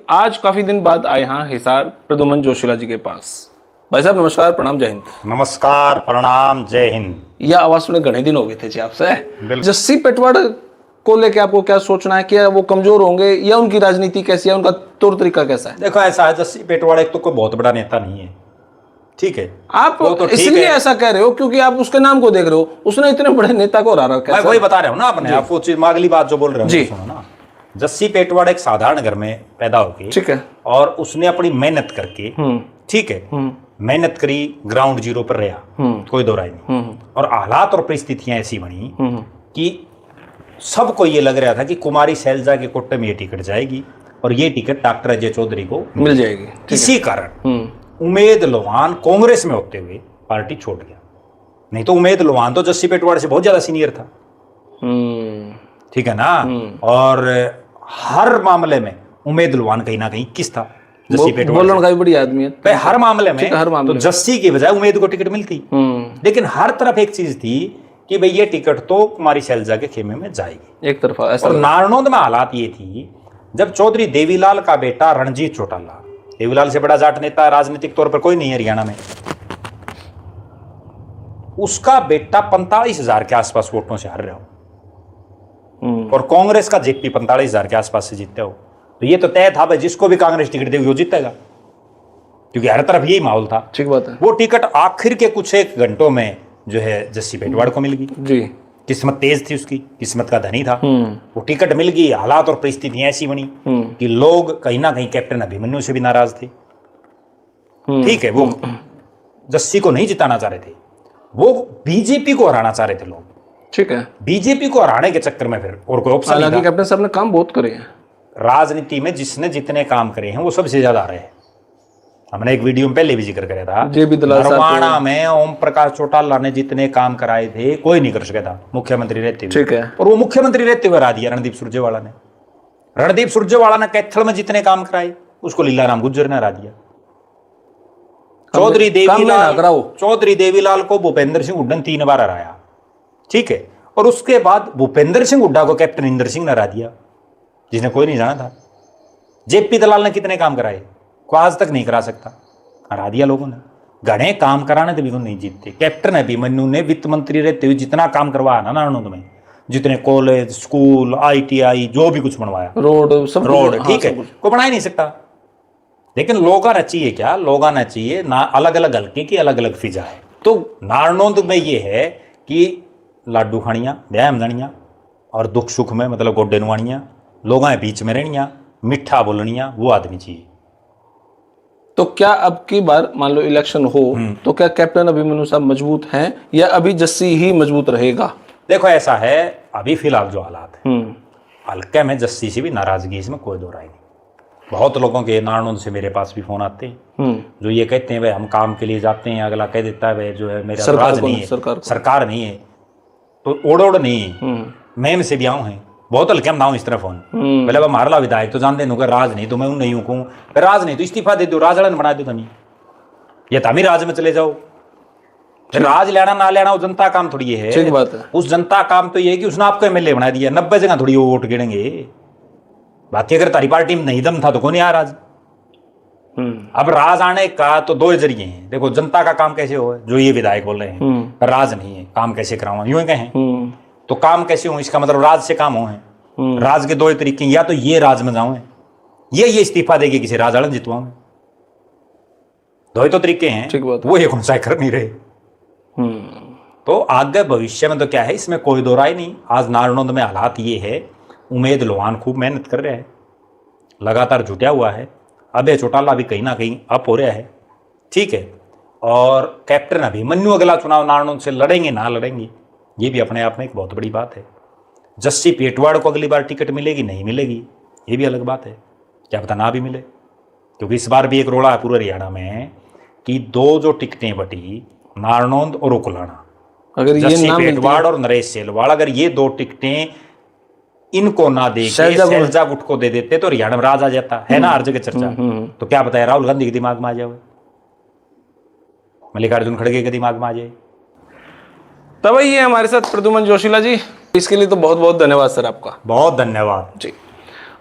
आज काफी दिन बाद आए हैं हिसार प्रद्युमन जोशीला जी के पास। भाई साहब नमस्कार, प्रणाम, जय हिंद। नमस्कार, प्रणाम, जय हिंद। यह आवाज सुने घने दिन हो गए थे जी आपसे। बिल्कुल। जस्सी पेटवाड़ को लेके आपको क्या सोचना है? क्या वो कमजोर होंगे या उनकी राजनीति कैसी है, उनका तौर तरीका कैसा है? देखो ऐसा है, जस्सी पेटवाड़ एक तो कोई बहुत बड़ा नेता नहीं है, ठीक है। आप तो इसलिए ऐसा कह रहे हो क्योंकि आप उसके नाम को देख रहे हो, उसने इतने बड़े नेता को हरा रखा है। मैं वही बता रहा हूँ ना, अपने आप वो चीज अगली बात जो बोल रहे हो सुनो ना। जस्सी पेटवाड़ एक साधारण घर में पैदा होके, ठीक है, और उसने अपनी मेहनत करके, ठीक है, मेहनत करी, ग्राउंड जीरो पर रहा, कोई दो राय नहीं। और हालात और परिस्थितियां ऐसी बनी कि सबको ये लग रहा था कि कुमारी शैलजा के कोटे में ये टिकट जाएगी और ये टिकट डॉक्टर अजय चौधरी को मिल जाएगी। इसी कारण उमेद लोहान कांग्रेस में होते हुए पार्टी छोड़ गया। नहीं तो उमेद लोहान तो जस्सी पेटवाड़ से बहुत ज्यादा सीनियर था, ठीक है ना। और हर मामले में उमेद लोहान कहीं ना कहीं किस था, जस्सी पेटवाड़ बोलने का भी बड़ी आदमी है हर मामले में। हर मामले तो जस्सी की बजाय उमेद को टिकट मिलती, लेकिन हर तरफ एक चीज थी कि भाई ये टिकट तो कुमारी शैलजा के खेमे में जाएगी, एक तरफा ऐसा। और नारनौंद में हालात ये थी, जब चौधरी देवीलाल का बेटा रणजीत चौटाला, देवीलाल से बड़ा जाट नेता राजनीतिक तौर पर कोई नहीं है हरियाणा में, उसका बेटा 45,000 के आसपास वोटों से हार रहा हो, और कांग्रेस का जेपी 45,000 के आसपास से जीतते हो, तो ये तो तय था भाई जिसको भी कांग्रेस टिकट देगी वो जीतेगा, क्योंकि हर तरफ यही माहौल था। ठीक बात है। वो टिकट आखिर के कुछ एक घंटों में जो है जस्सी पेटवाड़ को मिल गई जी। किस्मत तेज थी उसकी, किस्मत का धनी था, वो टिकट मिल गई। हालात और परिस्थितियां ऐसी बनी कि लोग कहीं ना कहीं कैप्टन अभिमन्यु से भी नाराज थे, ठीक है। वो जस्सी को नहीं जिताना चाह रहे थे, वो बीजेपी को हराना चाह रहे थे लोग, ठीक है। बीजेपी को हराने के चक्कर में फिर और कोई ऑप्शन नहीं था। कैप्टन साहब ने काम बहुत करे हैं राजनीति में, जिसने जितने काम करे हैं वो सबसे ज्यादा रहे हैं। हमने एक वीडियो में पहले भी जिक्र किया था, बरवाणा में ओम प्रकाश चौटाला ने जितने काम कराए थे कोई नहीं कर सका था मुख्यमंत्री रहते हुए, ठीक है। और वो मुख्यमंत्री रहते हुए हरा दिया रणदीप सुरजेवाला ने। रणदीप सुरजेवाला ने कैथल में जितने काम कराए उसको लीलाराम गुज्जर ने हरा दिया। चौधरी देवीलाल को भूपेंद्र सिंह हुड्डा 3 बार हराया, ठीक है। और उसके बाद भूपेंद्र सिंह हुड्डा को कैप्टन इंदर सिंह ने हरा दिया, जिसने कोई नहीं जाना था। जेपी दलाल ने कितने काम कराए, को आज तक नहीं करा सकता, हरा दिया लोगों ने। घने काम कराने तो भी वो नहीं जीतते। कैप्टन अभिमन्यु ने वित्त मंत्री रहते हुए जितना काम करवाया ना नारनौंद में, जितने कॉलेज, स्कूल, ITI जो भी कुछ बनवाया, रोड, ठीक है, कोई बना ही नहीं सकता। लेकिन लोग आना चाहिए क्या, लोग आना चाहिए ना, अलग अलग हल्के की अलग अलग फिजा है। तो नारनौंद में ये है कि लाडू खानिया, व्यायाम जानिया, और दुख सुख में मतलब गोड्डे नुआनिया, लोगों के बीच में रहनिया, मिठा बोलनिया, वो आदमी चाहिए। तो क्या अब की बार मान लो इलेक्शन हो तो क्या कैप्टन अभिमन्यु साहब मजबूत हैं या अभी जस्सी ही मजबूत रहेगा? देखो ऐसा है, अभी फिलहाल जो हालात है, हल्के में जस्सी से भी नाराजगी, इसमें कोई दो राय नहीं। बहुत लोगों के नारनौंद से मेरे पास भी फोन आते हैं जो ये कहते हैं भाई हम काम के लिए जाते हैं, अगला कह देता है भाई जो है मेरा राज नहीं है, सरकार नहीं है, तो ओड़ नहीं है। मैम से भी आऊँ हैं बहुत हल्के में इस तरह फोन, पहले मारला विधायक तो जानते हैं राज नहीं तो मैं नहीं हूँ, राज नहीं तो इस्तीफा दे दो, राजड़न बना दो तमी, या तमी राज में चले जाओ। राज लेना ना लेना वो जनता काम थोड़ी है, ठीक बात है। उस जनता काम तो ये है कि उसने आपको MLA बना दिया, 90 जगह थोड़ी वो वोट गिनेंगे। बाकी अगर तारी पार्टी में नहीं दम था तो कौन आ राज। अब राज आने का तो 2 जरिए हैं। देखो जनता का काम कैसे हो, जो ये विधायक बोल रहे हैं राज नहीं है, काम कैसे कराऊं, यूं ही कहें तो काम कैसे हो, इसका मतलब राज से काम हो है। राज के 2 तरीके, या तो ये राज में जाऊं, ये इस्तीफा देके किसी राज आड़न जितवाऊं, 2 तो तरीके हैं, वो ये कौन सा कर नहीं रहे। तो आगे भविष्य में तो क्या है, इसमें कोई दो राय नहीं। आज नारनौंद में हालात ये है, उमेद लोहान खूब मेहनत कर रहा है, लगातार जुटा हुआ है, अभय चौटाला भी कहीं ना कहीं अप हो रहा है, ठीक है। और कैप्टन अभिमन्यु अगला चुनाव नारनौंद से लड़ेंगे ना लड़ेंगे, ये भी अपने आप में एक बहुत बड़ी बात है। जस्सी पेटवाड़ को अगली बार टिकट मिलेगी नहीं मिलेगी ये भी अलग बात है, क्या पता ना भी मिले, क्योंकि इस बार भी एक रोड़ा है पूरे हरियाणा में कि 2 जो टिकटें बटी, नारनौंद और उकलाना, अगर ये पेटवाड़ और नरेश सेलवाड़, अगर ये 2 टिकटें इनको ना दे के शैलजा गुट को दे देते तो हरियाणा में राज आ जाता है ना, हर जगह चर्चा। तो क्या पता है राहुल गांधी के दिमाग में आ जाए, मल्लिकार्जुन खड़गे के दिमाग में आ जाए। तब ये हमारे साथ प्रद्युमन जोशीला जी, इसके लिए तो बहुत बहुत धन्यवाद सर आपका। बहुत धन्यवाद जी।